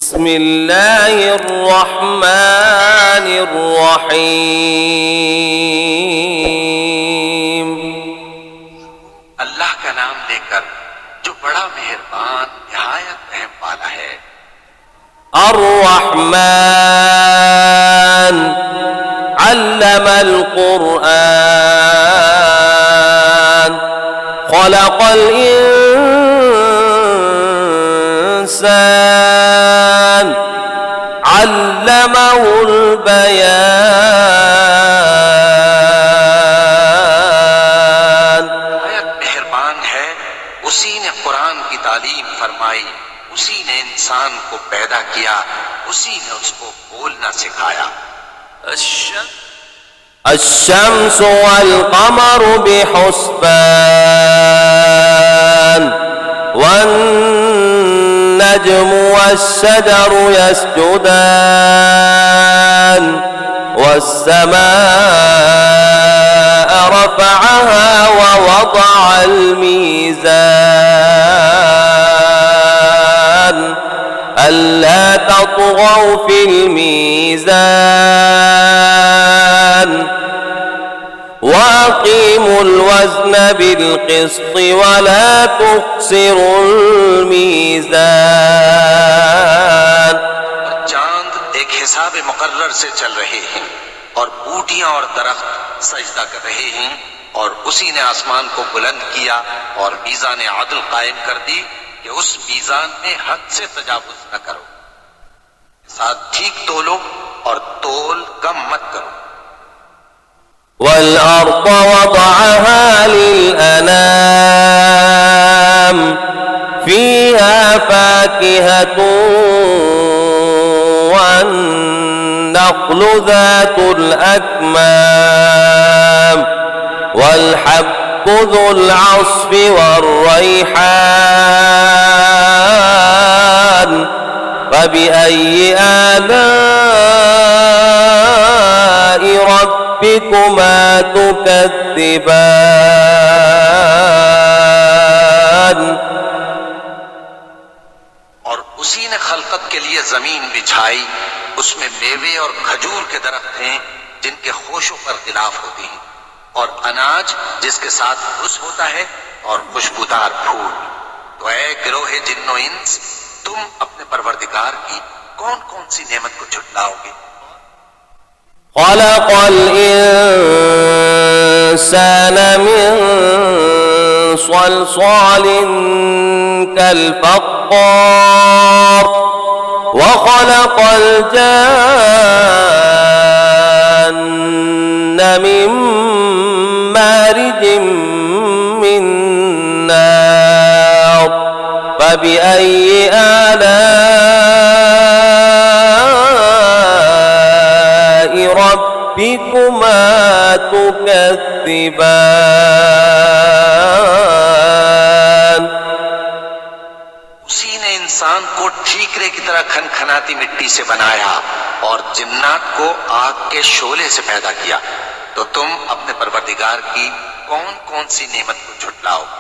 बिस्मिल्लाहिर्रहमानिर्रहीम। अल्लाह का नाम लेकर जो बड़ा मेहरबान निहायत रहम वाला है। अर्रहमान अल्लमल कुरआन खलक़ल इंसान अल्लमहुल बयान। निहायत मेहरबान है, उसी ने कुरान की तालीम फरमाई, उसी ने इंसान को पैदा किया, उसी ने उसको बोलना सिखाया। الشمس والقمر بحسبان والنجم والشجر يسجدان والسماء رفعها ووضع الميزان ألا تطغوا في الميزان وأقيموا الوزن بالقسط ولا تخسروا الميزان। चांद एक हिसाब मुकर्रर से चल रहे हैं और बूटियां और दरख्त सजदा कर रहे हैं, और उसी ने आसमान को बुलंद किया और मीज़ान अदल कायम कर दी कि उस मीज़ान में हद से तजावुज न करो, साथ ठीक तोलो और तोल कम मत करो। والأرض وضعها للأنام فيها فاكهة والنخل ذات الأكمام والحب ذو العصف والريحان فبأي آلاء ربكما تكذبان। और उसी ने खलकत के लिए जमीन बिछाई, उसमें मेवे और खजूर के दरख्त हैं जिनके खोशों पर गिलाफ होते हैं, और अनाज जिसके साथ घुस होता है, और खुशबूदार फूल। तो ऐ गिरोहे जिन्नो इंस, तुम अपने परवरदिगार की कौन कौन सी नेमत को झुटलाओगे। خلق الإنسان من صلصال كالفخار وخلق الجان من مارج من نار فبأي آلاء ربكما تكذبان। उसी ने इंसान को ठीकरे की तरह खनखनाती मिट्टी से बनाया और जिन्नात को आग के शोले से पैदा किया। तो तुम अपने परवरदिगार की कौन कौन सी नेमत को झुटलाओगे।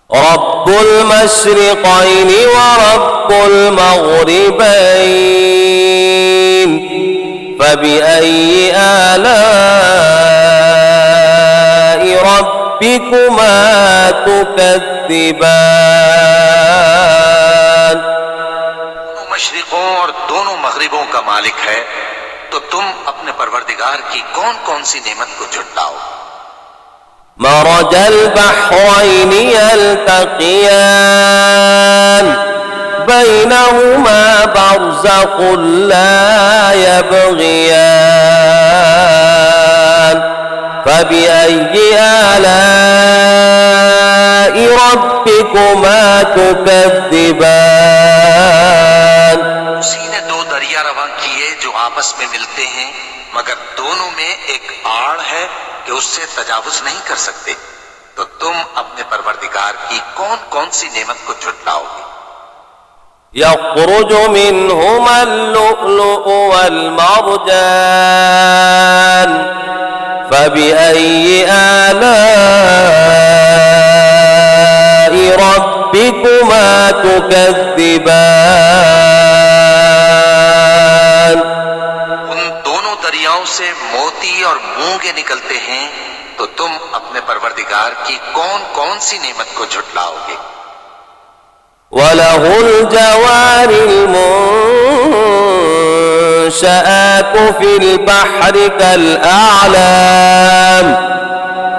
رب المشرقين ورب المغربين فبأي آلاء ربكما تكذبان। दोनों मशरिकों और दोनों मगरिबों का मालिक है, तो तुम अपने परवरदिगार की कौन कौन सी नेमत को झुटलाओ। مرج البحرين يلتقيان بينهما برزخ لا يبغيان فبأي آلاء ربكما تكذبان। उसी ने दो दरिया रवां किए जो आपस में मिलते हैं, मगर दोनों में एक आड़ है कि उससे तजावुज नहीं कर सकते। तो तुम अपने परवरदिगार की कौन कौन सी नेमत को झुटलाओगे। يخرج منهما اللؤلؤ والمرجان فبأي آلاء ربكما تكذبان। चिड़ियाओं से मोती और मूंगे निकलते हैं, तो तुम अपने परवरदिगार की कौन कौन सी नेमत को झुटलाओगे। وله الجوار المنشآت في البحر كالأعلام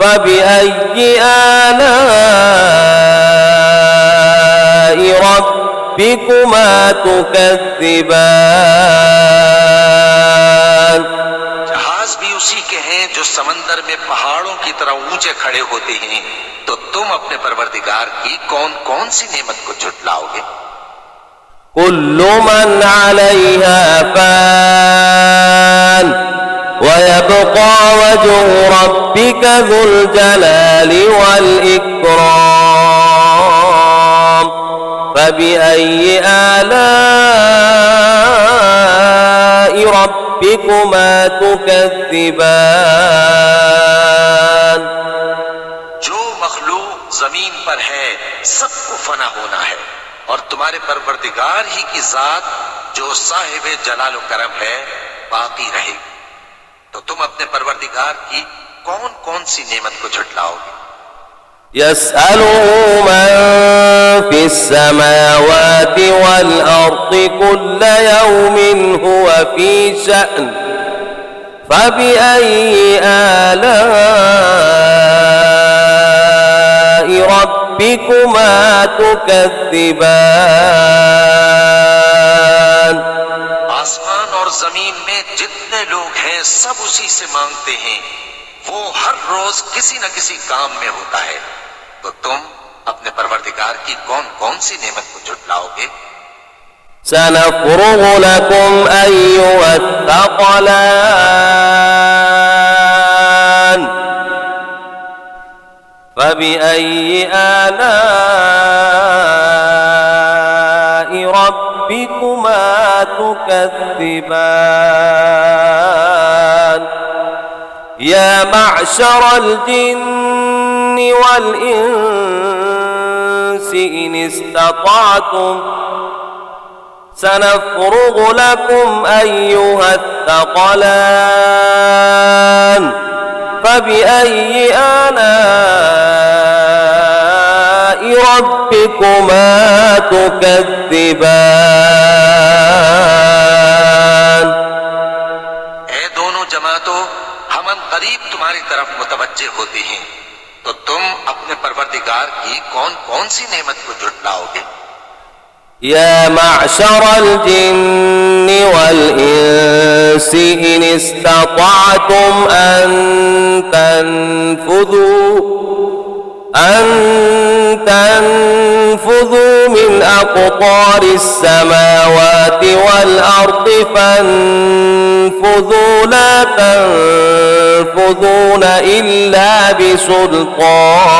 فبأي آلاء ربكما تكذبان। जहाज भी उसी के हैं जो समंदर में पहाड़ों की तरह ऊंचे खड़े होते हैं, तो तुम अपने परवरदिगार की कौन कौन सी नेमत को झुटलाओगे। كل من عليها فان ويبقى وجه ربك ذو الجلال والإكرام فبأي آلاء ربكما تكذبان। जो मखलूक जमीन पर है सबको फना होना है, और तुम्हारे परवरदिगार ही की जात जो साहिब जलाल व करम है बाकी रहेगी, तो तुम अपने परवरदिगार की कौन कौन सी नेमत को झुटलाओगे। يسأله من في السماوات والأرض كل يوم هو في شأن فبأي آلاء ربكما تكذبان। आसमान और जमीन में जितने लोग हैं सब उसी से मांगते हैं, वो हर रोज किसी न किसी काम में होता है, तो तुम अपने परवरदिगार की कौन कौन सी नेमत को झुटलाओगे। سنفرغ لكم أيها الثقلان فبأي آلاء ربكما تكذبان يا معشر الجن والإنس إن استطعتم سنفرغ لكم أيها الثقلان فبأي آلاء ربكما تكذبان। ऐ दोनों जमातों, हम करीब तुम्हारी तरफ मुतवज्जे होते हैं, तो तुम अपने परवरदिगार की कौन कौन सी नेमत को झुटलाओगे। يا معشر الجن والإنس إن استطعتم أن تنفذوا من أقطار السماوات والأرض فانفذوا لا تنفذون إلا بسلطان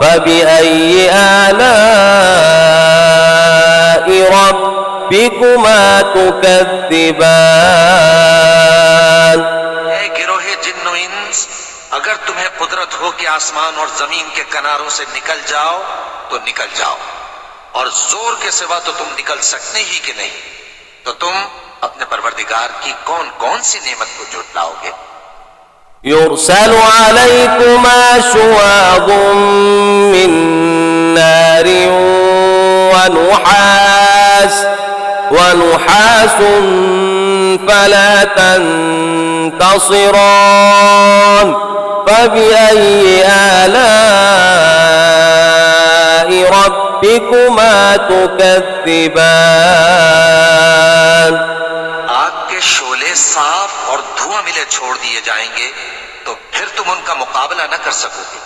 فبأي آلاء ربكما تكذبان। गिरोहे जिन्नो इंस, अगर तुम्हें कुदरत हो कि आसमान और जमीन के किनारों से निकल जाओ तो निकल जाओ, और जोर के सिवा तो तुम निकल सकते ही कि नहीं, तो तुम अपने परवरदिगार की कौन कौन सी नेमत को झुटलाओगे। يرسل عليكما شواظ من نار ونحاس فلا تنتصران فبأي آلاء ربكما تكذبان। आग के शोले साफ और धुआं मिले छोड़ दिए जाएंगे, तो फिर तुम उनका मुकाबला न कर सकोगे,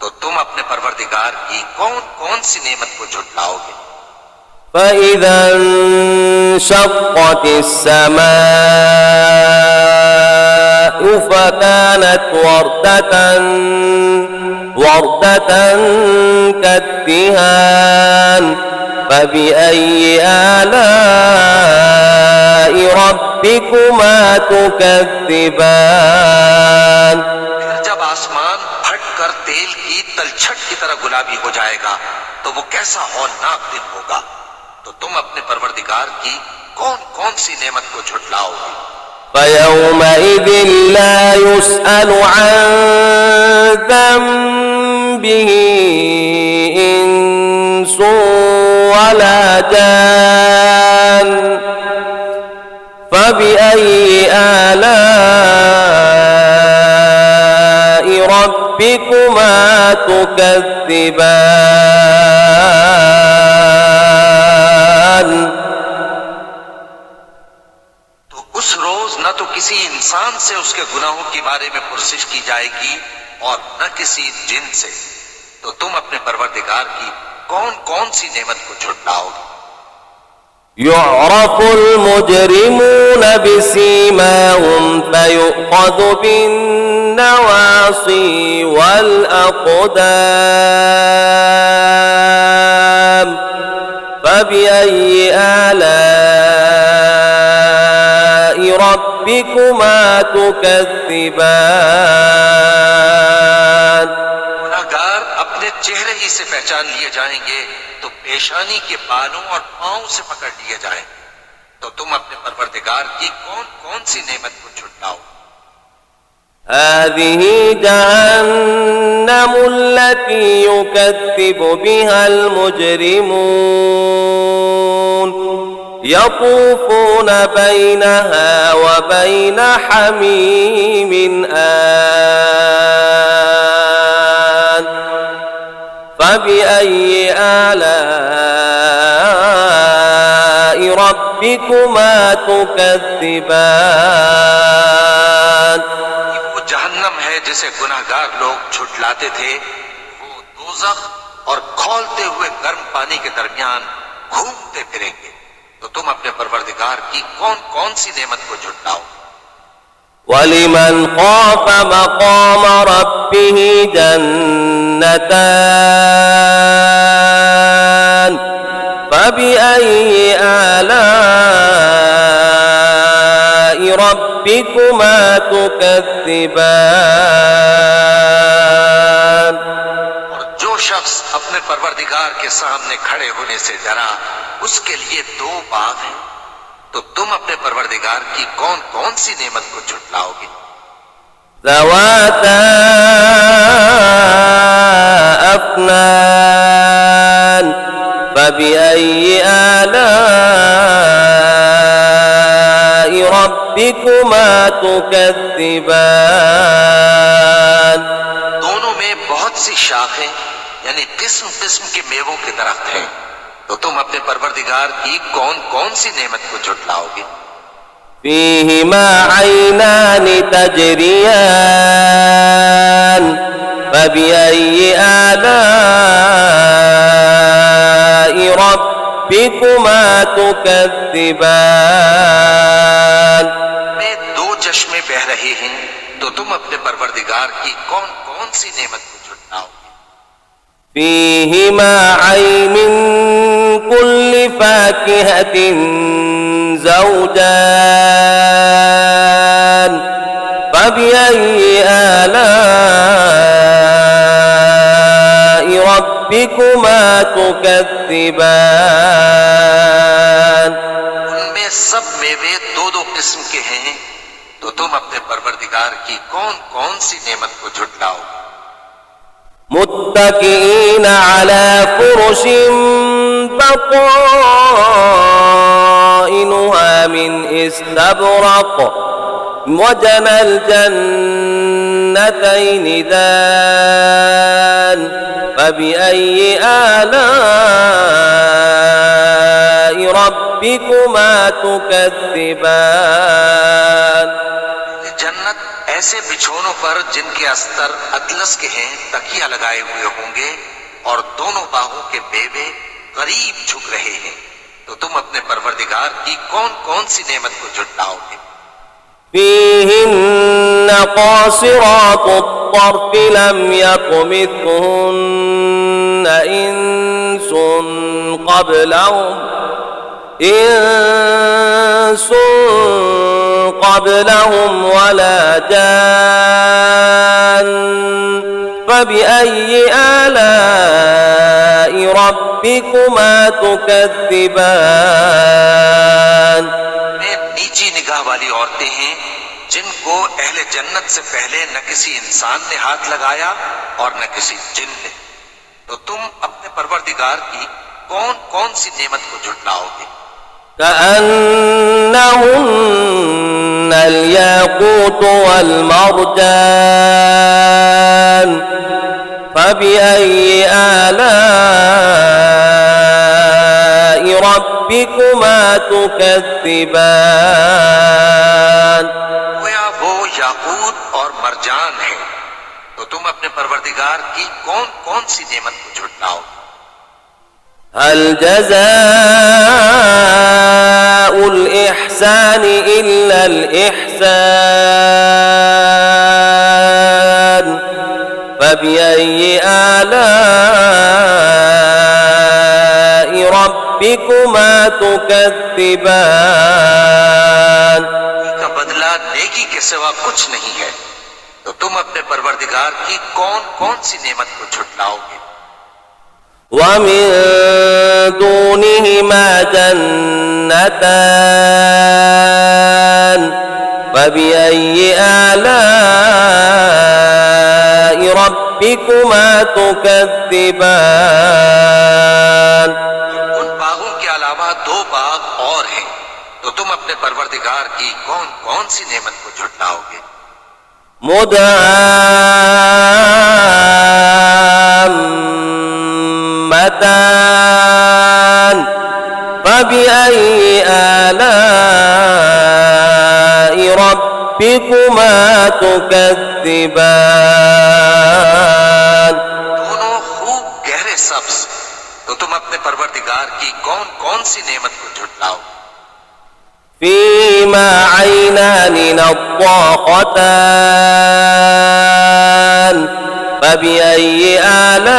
तो तुम अपने परवरदिगार की कौन कौन सी नेमत को झुटलाओगे। فإذا انشقت السماء فكانت وردة كالدهان فبأي آلاء ربكما تكذبان। फिर जब आसमान फट कर तेल की तलछट की तरह गुलाबी हो जाएगा, तो वो कैसा हौलनाक दिन होगा, तो तुम अपने परवरदिगार की कौन कौन सी नेमत को झुटलाओगे। فيومئذ لا يسأل عن ذنبه إنس ولا جان فبأي آلاء ربكما تكذبان तो उस रोज न तो किसी इंसान से उसके गुनाहों के बारे में पुरसिश की जाएगी और न किसी जिन से। तो तुम अपने परवरदिगार की कौन कौन सी नेमत को झुटलाओगे। يعرف المجرمون بسيماهم فيؤخذ بالنواصي والأقدام فبأي آلاء ربكما تكذبان गुनाहगार अपने चेहरे ही से पहचान लिए जाएंगे तो पेशानी के बालों और पांव से पकड़ लिए जाएंगे। तो तुम अपने परवरदिगार की कौन कौन सी नेमत को झुटलाओ। هذه جهنم التي يكذب بها المجرمون يطوفون بينها وبين حميم آن فبأي آلاء ربكما تكذبان वो जहन्नम है जिसे गुनाहगार लोग झुटलाते थे। वो दोज़ख और खौलते हुए गर्म पानी के दरमियान घूमते फिरेंगे। तो तुम अपने परवरदिगार की कौन कौन सी नेमत को झुटलाओ। ولمن خاف مقام ربه جنتان فبأي آلاء ربكما تكذبان और जो शख्स अपने परवरदिगार के सामने खड़े होने से डरा उसके लिए दो बाग हैं। तो तुम अपने परवरदिगार की कौन कौन सी नेमत को झुटलाओगे। ذواتا أفنان فبأي آلاء ربكما تكذبان दोनों में बहुत सी शाखें यानी किस्म किस्म के मेवों के दरख्त हैं। तो तुम अपने परवरदिगार की कौन कौन सी नेमत को झुटलाओगे। فيهما عينان تجريان فبأي آلاء ربكما تكذبان में दो चश्मे बह रहे हैं। तो तुम अपने परवरदिगार की कौन कौन सी नेमत को झुटलाओगे। فيهما عين من كل فاكهة زوجان فبأي آلاء ربكما تكذبان उनमें सब मेवे दो दो किस्म के हैं। तो तुम अपने परवरदिगार की कौन कौन सी नेमत को झुटलाओगे। متكئين على فرش بطائنها من استبرق وجنى الجنتين دان فبأي آلاء ربكما تكذبان जन्नत ऐसे बिछोनों पर जिनके अस्तर अतलस के हैं तकिया लगाए हुए होंगे और दोनों बाहों के मेवे करीब झुक रहे हैं। तो तुम अपने परवरदिगार की कौन कौन सी नेमत को झुटलाओगे। فيهن قاصرات الطرف لم يطمثهن إنس قبلهم ولا جان فبأي آلاء ربكما تكذبان नीची निगाह निगाह वाली औरतें हैं जिनको अहले जन्नत से पहले न किसी इंसान ने हाथ लगाया और न किसी जिन ने। तो तुम अपने परवरदिगार की कौन कौन सी नेमत को झुटलाओगे? كأنهن الياقوت والمرجان فبأي آلاء ربكما تكذبان गोया वो याकूत और मरजान है। तो तुम अपने परवरदिगार की कौन कौन सी नेमत को झुटलाओगे? هل جزاء الإحسان إلا الإحسان فبأي آلاء ربكما تكذبان का बदला नेकी के सिवा कुछ नहीं है। तो तुम अपने परवरदिगार की कौन कौन सी नेमत को झुटलाओगे? ومن دونهما جنتان فبأي آلاء ربكما تكذبان उन बागों के अलावा दो बाग और हैं। तो तुम अपने परवरदिगार की कौन कौन सी नेमत को झुटलाओगे? مدهامتان فبأي آلاء ربكما تكذبان दोनों खूब गहरे सब्ज। तो तुम अपने परवरदिगार की कौन कौन सी नेमत को झुटलाओगे? فيما عينان نضاختان فبأي آلاء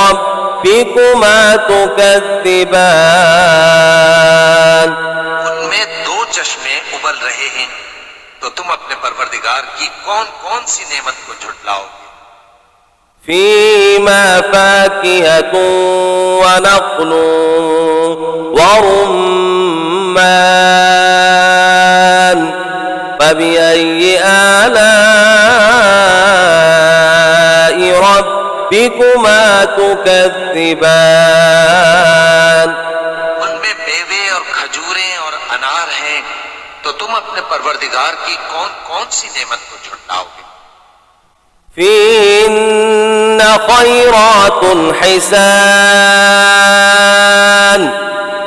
ربكما تكذبان उनमें दो चश्मे उबल रहे हैं। तो तुम अपने परवरदिगार की कौन कौन सी नेमत को झुटलाओगे? فيما فاكهة ونخل ورمان فبأي آلاء ربكما تكذبان उनमें मेवे और खजूरें और अनार हैं। तो तुम अपने परवरदिगार की कौन कौन सी नेमत को झुटलाओगे? فيهن خيرات حسان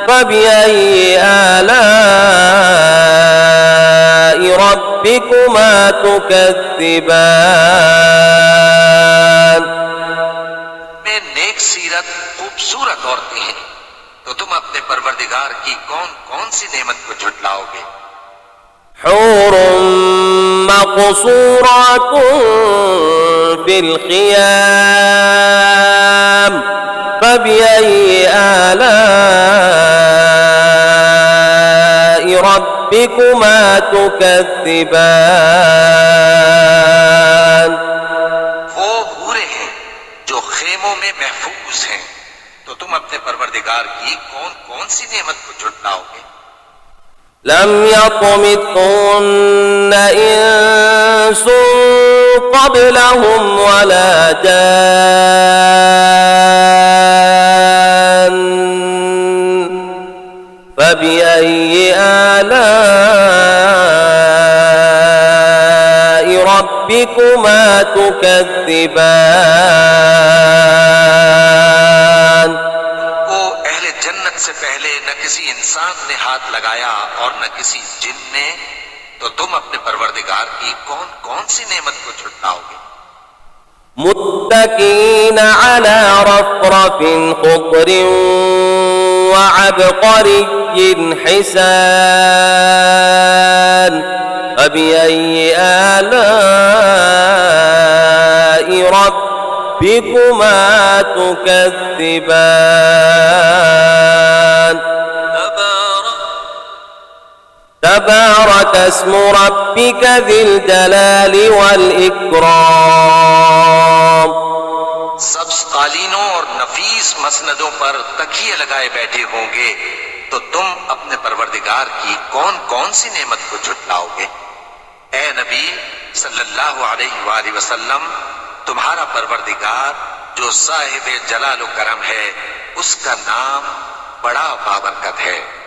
فبأي آلاء ربكما تكذبان में नेक सीरत खूबसूरत औरतें हैं। तो तुम अपने परवरदिगार की कौन कौन सी नेमत को झुटलाओगे? حور مقصورات في الخيام فبأي آلاء ربكما تكذبان वो हूरे हैं जो खेमों में महफूज हैं। तो तुम अपने परवरदिगार की कौन कौन सी नेमत को झुटलाओगे? لم يطمثهن إنس قبلهم ولا جان فبأي آلاء ربكما تكذبان वो अहले जन्नत से पहले न किसी इंसान ने हाथ लगाया और न किसी जिन ने। तो तुम अपने परवरदिगार की कौन कौन सी नेमत को झुटलाओगे? متكئين على رفرف خضر وعبقري حسان فبأي آلاء ربكما تكذبان تبارك اسم ربك ذي الجلال والإكرام सब्ज कालीनों और नफीस मसनदों पर तकिए लगाए बैठे होंगे। तो तुम अपने परवरदिगार की कौन कौन सी नेमत को झुटलाओगे। ए नबी सल्लल्लाहु अलैहि वसल्लम, तुम्हारा परवरदिगार जो साहिब जलाल करम है, उसका नाम बड़ा बाबरकत है।